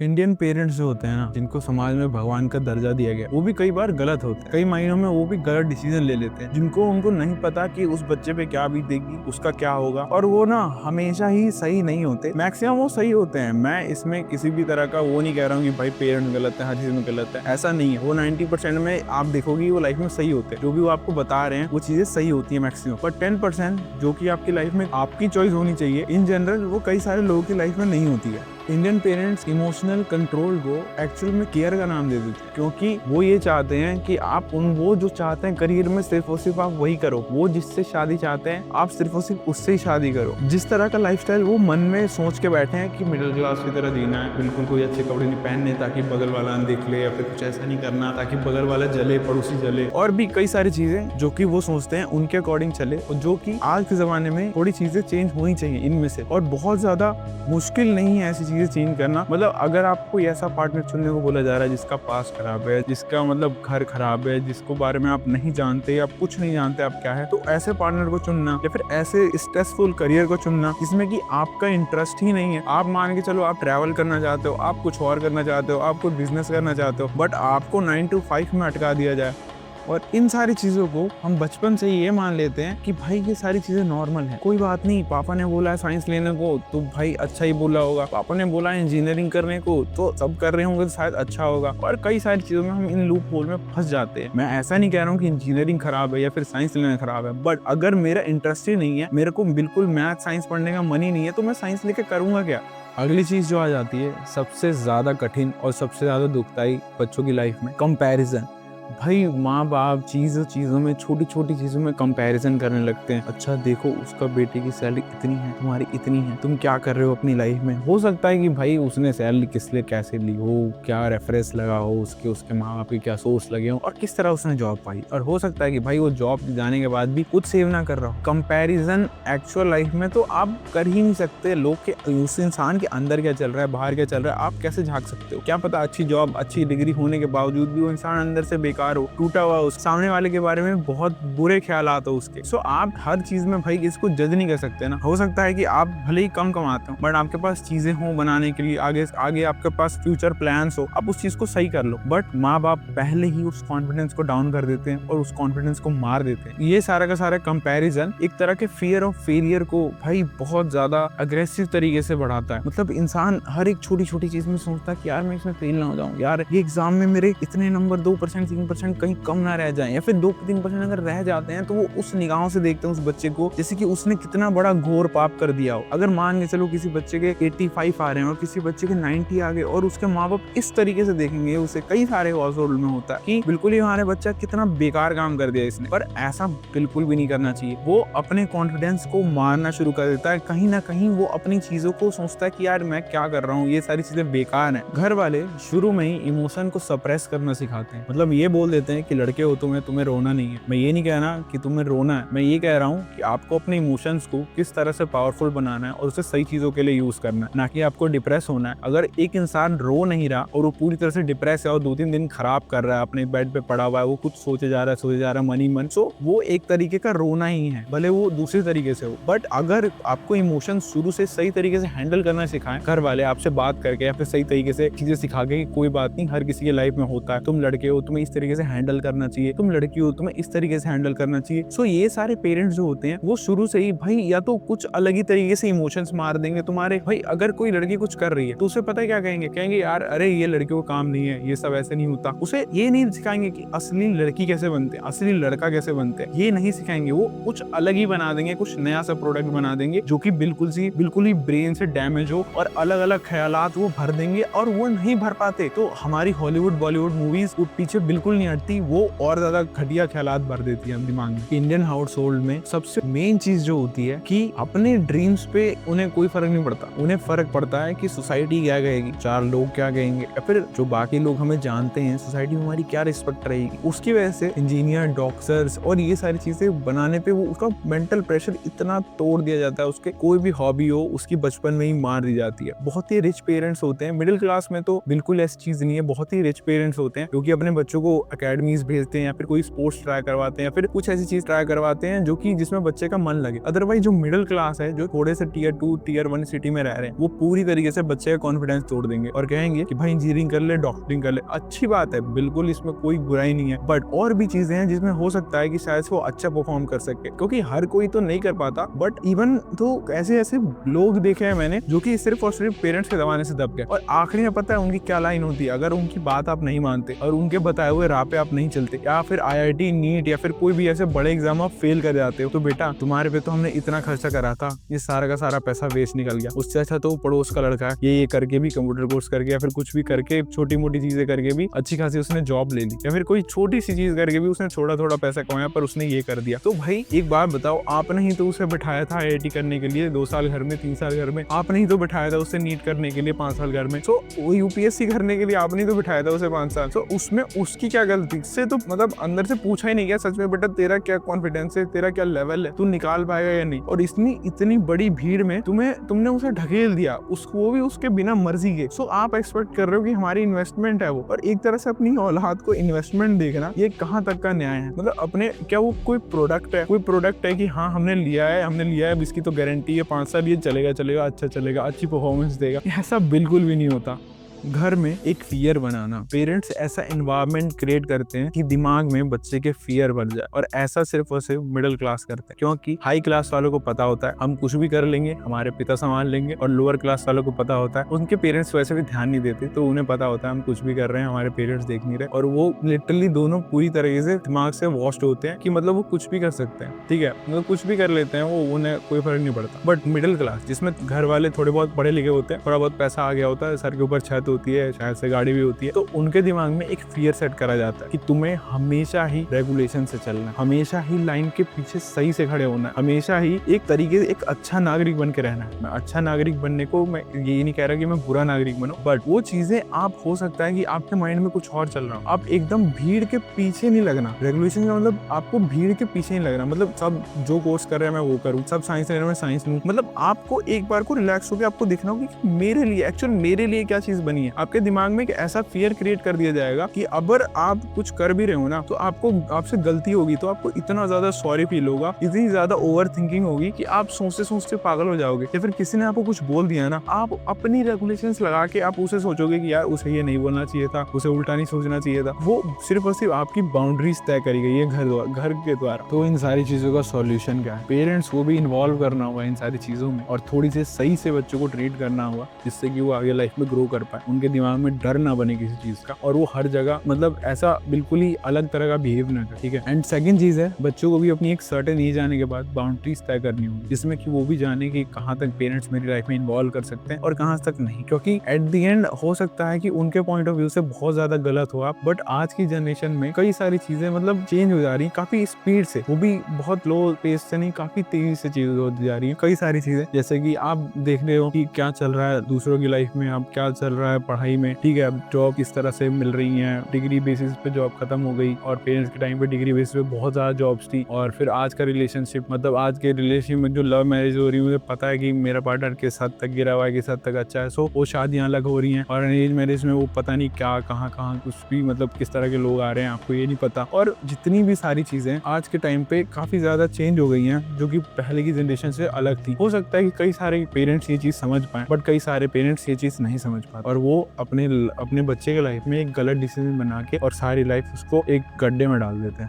Indian parents जो होते हैं ना, जिनको समाज में भगवान का दर्जा दिया गया, वो भी कई बार गलत होते हैं। कई मायनों में वो भी गलत डिसीजन ले लेते हैं, जिनको उनको नहीं पता कि उस बच्चे पे क्या बीतेगी, उसका क्या होगा। और वो ना हमेशा ही सही नहीं होते, मैक्सिमम वो सही होते हैं। मैं इसमें किसी भी तरह का वो नहीं कह रहा हूँ कि भाई पेरेंट्स गलत है, हर चीज में गलत है, ऐसा नहीं है। वो 90% में आप देखोगे वो लाइफ में सही होते हैं। जो भी वो आपको बता रहे हैं वो चीजें सही होती है मैक्सिमम। पर 10% जो कि आपकी लाइफ में आपकी चॉइस होनी चाहिए इन जनरल, वो कई सारे लोगों की लाइफ में नहीं होती है। इंडियन पेरेंट्स इमोशनल कंट्रोल को एक्चुअल में केयर का नाम दे देते हैं, क्योंकि वो ये चाहते हैं कि आप वो जो चाहते हैं करियर में सिर्फ और सिर्फ आप वही करो। वो जिससे शादी चाहते हैं आप सिर्फ और सिर्फ उससे ही शादी करो। जिस तरह का लाइफस्टाइल वो मन में सोच के बैठे हैं कि मिडिल क्लास की तरह जीना है, बिल्कुल कोई अच्छे कपड़े नहीं पहनने ताकि बगल वाला न देख ले, या फिर कुछ ऐसा नहीं करना ताकि बगल वाला जले, पड़ोसी जले, और भी कई सारी चीजें जो कि वो सोचते हैं उनके अकॉर्डिंग चले, और जो कि आज के जमाने में थोड़ी चीजें चेंज होनी चाहिए इनमें से। और बहुत ज्यादा मुश्किल नहीं है ऐसी चीजें चेंज करना। मतलब अगर आपको ऐसा पार्टनर चुनने को बोला जा रहा है जिसका पास खराब है, जिसका मतलब घर खराब है, जिसको बारे में आप नहीं जानते, आप कुछ नहीं जानते आप क्या है, तो ऐसे पार्टनर को चुनना या फिर ऐसे स्ट्रेसफुल करियर को चुनना जिसमें कि आपका इंटरेस्ट ही नहीं है। आप मान के चलो आप ट्रैवल करना चाहते हो, आप कुछ और करना चाहते हो, आप कोई बिजनेस करना चाहते हो, बट आपको 9 to 5 में अटका दिया जाए। और इन सारी चीज़ों को हम बचपन से ही ये मान लेते हैं कि भाई ये सारी चीज़ें नॉर्मल है, कोई बात नहीं। पापा ने बोला है साइंस लेने को तो भाई अच्छा ही बोला होगा, पापा ने बोला है इंजीनियरिंग करने को तो सब कर रहे होंगे तो शायद अच्छा होगा। और कई सारी चीज़ों में हम इन लूप होल में फंस जाते हैं। मैं ऐसा नहीं कह रहा हूँ कि इंजीनियरिंग खराब है या फिर साइंस लेना खराब है, बट अगर मेरा इंटरेस्ट ही नहीं है, मेरे को बिल्कुल मैथ साइंस पढ़ने का मन ही नहीं है, तो मैं साइंस लेके करूँगा क्या। अगली चीज़ जो आ जाती है सबसे ज़्यादा कठिन और सबसे ज़्यादा दुखदाई बच्चों की लाइफ में, कंपैरिजन। भाई माँ बाप चीज़ों में, छोटी छोटी चीज़ों में कंपैरिजन करने लगते हैं। अच्छा देखो उसका बेटे की सैलरी इतनी है, तुम्हारी इतनी है, तुम क्या कर रहे हो अपनी लाइफ में। हो सकता है कि भाई उसने सैलरी किस लिए कैसे ली हो, क्या रेफरेंस लगा हो, उसके माँ बाप की क्या सोर्स लगे हो, और किस तरह उसने जॉब पाई। और हो सकता है कि भाई वो जॉब जाने के बाद भी कुछ सेव ना कर रहा हो। कंपैरिजन एक्चुअल लाइफ में तो आप कर ही नहीं सकते। लोग के उस इंसान के अंदर क्या चल रहा है, बाहर क्या चल रहा है, आप कैसे झांक सकते हो। क्या पता अच्छी जॉब, अच्छी डिग्री होने के बावजूद भी वो इंसान अंदर से बेकार हो, टूटा हुआ, उस सामने वाले के बारे में बहुत बुरे ख्यालात हो उसके। सो आप हर चीज में भाई इसको जज नहीं कर सकते ना। हो सकता है कि आप भले ही कम कमाते हो, बट आपके पास चीजें हो बनाने के लिए, आगे आपके पास फ्यूचर प्लान्स हो, आप उस चीज को सही कर लो। बट माँ बाप पहले ही उस कॉन्फिडेंस को डाउन कर देते हैं और उस कॉन्फिडेंस को मार देते हैं। ये सारा का सारा कंपैरिजन एक तरह के फियर ऑफ फेलियर को भाई बहुत ज्यादा अग्रेसिव तरीके से बढ़ाता है। मतलब इंसान हर एक छोटी छोटी चीज में सोचता है कि यार मैं इसमें फेल ना हो जाऊं, यार ये एग्जाम में मेरे इतने नंबर 2% 3% कहीं कम ना रह जाएं, या फिर 2-3% अगर रह जाते हैं तो वो उस निगाहों से देखते हैं उस बच्चे को जैसे कि उसने कितना बड़ा घोर पाप कर दिया हो। अगर मान के चलो किसी बच्चे के 85 आ रहे हैं और किसी बच्चे के 90 आ गए, और उसके माँ बाप इस तरीके से देखेंगे उसे, कई सारे हाउसहोल्ड में होता है कि बिल्कुल ही हमारे बच्चा कितना बेकार काम कर दिया इसने। पर ऐसा बिल्कुल भी नहीं करना चाहिए। वो अपने कॉन्फिडेंस को मारना शुरू कर देता है। कहीं ना कहीं वो अपनी चीजों को सोचता है कि यार मैं क्या कर रहा हूँ, ये सारी चीजें बेकार हैं। घर वाले शुरू में ही इमोशन को सप्रेस करना सिखाते हैं। मतलब ये बोल देते हैं कि लड़के हो तुम्हें रोना नहीं है। मैं ये नहीं कह रहा कि तुम्हें रोना है, मैं ये कह रहा हूँ कि आपको अपने इमोशंस को किस तरह से पावरफुल बनाना है और उसे सही चीजों के लिए यूज करना है, ना कि आपको डिप्रेस होना है। अगर एक इंसान रो नहीं रहा और वो पूरी तरह से डिप्रेस है और 2-3 दिन खराब कर रहा है, अपने बेड पे पड़ा हुआ है, वो कुछ सोचे जा रहा है मन ही मन, सो वो एक तरीके का रोना ही है, भले वो दूसरे तरीके से हो। बट अगर आपको इमोशन शुरू से सही तरीके से हैंडल करना सिखाएं घर वाले, आपसे बात करके या फिर सही तरीके से चीजें सिखा के कि कोई बात नहीं, हर किसी के लाइफ में होता है, तुम लड़के हो तुम्हें इस तरीके से हैंडल करना चाहिए, तुम लड़की हो तुम्हें इस तरीके से हैंडल करना चाहिए। सो ये सारे पेरेंट्स जो होते हैं वो शुरू से ही भाई या तो कुछ अलग ही तरीके से इमोशंस मार देंगे तुम्हारे। भाई अगर कोई लड़की कुछ कर रही है तो उसे पता है क्या कहेंगे यार अरे ये लड़कियों का काम नहीं है, ये सब ऐसे नहीं होता। उसे ये नहीं सिखाएंगे कि असली लड़की कैसे बनते हैं, असली लड़का कैसे बनते हैं, ये नहीं सिखाएंगे। वो कुछ अलग ही बना देंगे, कुछ नया सा प्रोडक्ट बना देंगे जो कि बिल्कुल ही ब्रेन से डैमेज हो, और अलग अलग ख्यालात वो भर देंगे, और वो नहीं भर पाते तो हमारी हॉलीवुड बॉलीवुड मूवीज वो पीछे बिल्कुल नहीं हटती, वो और ज्यादा घटिया ख्यालात भर देती है हम दिमाग में। इंडियन हाउस होल्ड में सबसे मेन चीज जो होती है कि अपने ड्रीम्स पे उन्हें कोई फर्क नहीं पड़ता। उन्हें फर्क पड़ता है कि सोसाइटी क्या कहेगी, 4 लोग क्या कहेंगे, या फिर जो बाकी लोग हमें जानते हैं सोसाइटी में हमारी क्या रिस्पेक्ट रहेगी। उसकी वजह से इंजीनियर, डॉक्टर्स और ये सारी चीजें बनाने पे वो उसका मेंटल प्रेशर इतना तोड़ दिया जाता है। उसके कोई भी हॉबी हो उसकी बचपन में ही मार दी जाती है। बहुत ही रिच पेरेंट्स होते हैं, मिडिल क्लास में तो बिल्कुल ऐसी चीज नहीं है, बहुत ही रिच पेरेंट्स होते हैं जो कि अपने बच्चों को अकेडमीज भेजते हैं या फिर कोई स्पोर्ट्स ट्राई करवाते हैं या फिर कुछ ऐसी चीज ट्राई करवाते हैं जो कि जिसमें बच्चे का मन लगे। अदरवाइज जो मिडिल क्लास है, जो थोड़े से टियर 2 टियर 1 सिटी में रह रहे हैं, वो पूरी तरीके से बच्चे का कॉन्फिडेंस तोड़ देंगे और कहेंगे कि भाई इंजीनियरिंग कर ले, डॉक्टरिंग कर ले। अच्छी बात है, बिल्कुल इसमें कोई बुराई नहीं है, बट और भी चीजें हैं जिसमें हो सकता है कि शायद वो अच्छा परफॉर्म कर सके, क्योंकि हर कोई तो नहीं कर पाता। बट इवन तो ऐसे ऐसे लोग देखे हैं मैंने जो कि सिर्फ और सिर्फ पेरेंट्स के दबाने से दब गए, और आखिरी में पता है उनकी क्या लाइन होती है, अगर उनकी बात आप नहीं मानते और उनके बताए हुए राह पे आप नहीं चलते, या फिर IIT नीट या फिर कोई भी ऐसे बड़े एग्जाम आप फेल कर जाते हो, तो बेटा तुम्हारे पे तो हमने इतना खर्चा करा था, ये सारा का सारा पैसा वेस्ट निकल गया। उससे अच्छा तो पड़ोस का लड़का है, ये करके भी, कंप्यूटर कोर्स करके या फिर कुछ भी करके, छोटी मोटी चीजें करके भी अच्छी खासी उसने जॉब ले ली, या फिर कोई छोटी सी चीज करके भी उसने थोड़ा थोड़ा पैसा कमाया, पर उसने ये कर दिया। तो भाई एक बात बताओ, आपने ही तो उसे बिठाया था IIT करने के लिए 2 साल घर में, 3 साल घर में, आपने ही तो बिठाया था उसे नीट करने के लिए 5 साल घर में, तो वो UPSC करने के लिए आपने तो बिठाया था उसे 5 साल। तो उसमें उसकी क्या गलती से, तो मतलब अंदर से पूछा ही नहीं गया सच में, बेटा तेरा क्या कॉन्फिडेंस है, तेरा क्या लेवल है, तू निकाल पाएगा या नहीं। और इतनी बड़ी भीड़ में तुमने उसे ढकेल दिया, उसको वो भी उसके बिना मर्जी के। सो आप एक्सपेक्ट कर रहे हो कि हमारी इन्वेस्टमेंट है वो, और एक तरह से अपनी औलाद को इन्वेस्टमेंट देखना, ये कहाँ तक का न्याय है। मतलब अपने क्या वो कोई प्रोडक्ट है कि हाँ हमने लिया है, अब इसकी तो गारंटी है 5 साल ये चलेगा, अच्छा चलेगा, अच्छी परफॉर्मेंस देगा। ऐसा बिल्कुल भी नहीं होता। घर में एक फियर बनाना, पेरेंट्स ऐसा एनवायरनमेंट क्रिएट करते हैं कि दिमाग में बच्चे के फियर बढ़ जाए, और ऐसा सिर्फ और सिर्फ मिडिल क्लास करते हैं, क्योंकि हाई क्लास वालों को पता होता है हम कुछ भी कर लेंगे, हमारे पिता संभाल लेंगे, और लोअर क्लास वालों को पता होता है उनके पेरेंट्स वैसे भी ध्यान नहीं देते, तो उन्हें पता होता है हम कुछ भी कर रहे हैं, हमारे पेरेंट्स देख नहीं रहे, और वो लिटरली दोनों पूरी तरीके से दिमाग से वॉश्ड होते हैं कि मतलब वो कुछ भी कर सकते हैं, ठीक है, मतलब कुछ भी कर लेते हैं वो, उन्हें कोई फर्क नहीं पड़ता। बट मिडिल क्लास जिसमें घर वाले थोड़े बहुत पढ़े लिखे होते हैं, थोड़ा बहुत पैसा आ गया होता है, सर के ऊपर छत होती है, शायद से गाड़ी भी होती है, तो उनके दिमाग में एक फियर सेट करा जाता है कि तुम्हें हमेशा ही रेगुलेशन से चलना है, हमेशा ही लाइन के पीछे सही से खड़े होना है, हमेशा ही एक तरीके से एक अच्छा नागरिक बन के रहना है। मैं अच्छा नागरिक बनने को मैं ये नहीं कह रहा कि मैं बुरा नागरिक बनूं, बट वो चीजें आप हो सकता है कि आपके माइंड में कुछ और चल रहा हो, आप एकदम भीड़ के पीछे नहीं लगना। रेगुलेशन का मतलब आपको भीड़ के पीछे नहीं लगना, मतलब सब जो कोर्स कर रहे हैं मैं वो करूँ, सब साइंस ले रहे हैं मैं साइंस लूँ, मतलब आपको एक बार को रिलैक्स होकर आपको दिखना होगा कि मेरे लिए क्या चीज बनी है। आपके दिमाग में एक ऐसा फियर क्रिएट कर दिया जाएगा कि अगर आप कुछ कर भी रहे हो ना, तो आपसे गलती होगी तो आपको इतना ज्यादा सॉरी फील होगा, इतनी ज्यादा ओवर थिंकिंग होगी कि आप सोचते पागल हो जाओगे। या फिर किसी ने आपको कुछ बोल दिया ना, आप अपनी रेगुलेशंस लगा के आप उसे सोचोगे कि यार उसे ये नहीं बोलना चाहिए था, उसे उल्टा नहीं सोचना चाहिए था। वो सिर्फ और सिर्फ आपकी बाउंड्रीज तय करी गई है घर के द्वारा। तो इन सारी चीजों का सॉल्यूशन क्या है? पेरेंट्स को भी इन्वॉल्व करना होगा इन सारी चीजों में, और थोड़ी सी सही से बच्चों को ट्रीट करना होगा, जिससे कि वो आगे लाइफ में ग्रो कर पाए, उनके दिमाग में डर ना बने किसी चीज का, और वो हर जगह मतलब ऐसा बिल्कुल ही अलग तरह का बिहेव ना करे, ठीक है। एंड सेकंड चीज है, बच्चों को भी अपनी एक सर्टेन एज आने के बाद बाउंड्रीज तय करनी होगी, जिसमें कि वो भी जाने कि कहाँ तक पेरेंट्स मेरी लाइफ में इन्वॉल्व कर सकते हैं और कहाँ तक नहीं, क्योंकि एट द एंड हो सकता है कि उनके पॉइंट ऑफ व्यू से बहुत ज्यादा गलत हो आप, बट आज की जनरेशन में कई सारी चीजें मतलब चेंज हो जा रही है काफी स्पीड से, वो भी बहुत लो पेस से नहीं, काफी तेजी से चीजें होती जा रही है। कई सारी चीजें जैसे कि आप देख रहे हो कि क्या चल रहा है दूसरों की लाइफ में, अब क्या चल रहा है पढ़ाई में, ठीक है, अब जॉब किस तरह से मिल रही है, डिग्री बेसिस पे जॉब खत्म हो गई, और पेरेंट्स के टाइम पे डिग्री बेसिस पे बहुत ज्यादा जॉब्स थी। और फिर आज का रिलेशनशिप, मतलब आज के रिलेशनशिप में जो लव मैरिज हो रही है, मुझे पता है कि मेरा पार्टनर किस हद तक गिरा हुआ है, किस हद तक अच्छा है, सो वो शादियां अलग हो रही हैं। और अरेंज मैरिज में वो पता नहीं क्या कहाँ कुछ भी, मतलब किस तरह के लोग आ रहे हैं आपको ये नहीं पता। और जितनी भी सारी चीजें आज के टाइम पे काफी ज्यादा चेंज हो गई हैं, जो कि पहले की जनरेशन से अलग थी। हो सकता है कि कई सारे पेरेंट्स ये चीज समझ पाए, बट कई सारे पेरेंट्स ये चीज नहीं समझ पाते, और वो अपने बच्चे के लाइफ में एक गलत डिसीजन बना के और सारी लाइफ उसको एक गड्ढे में डाल देते हैं।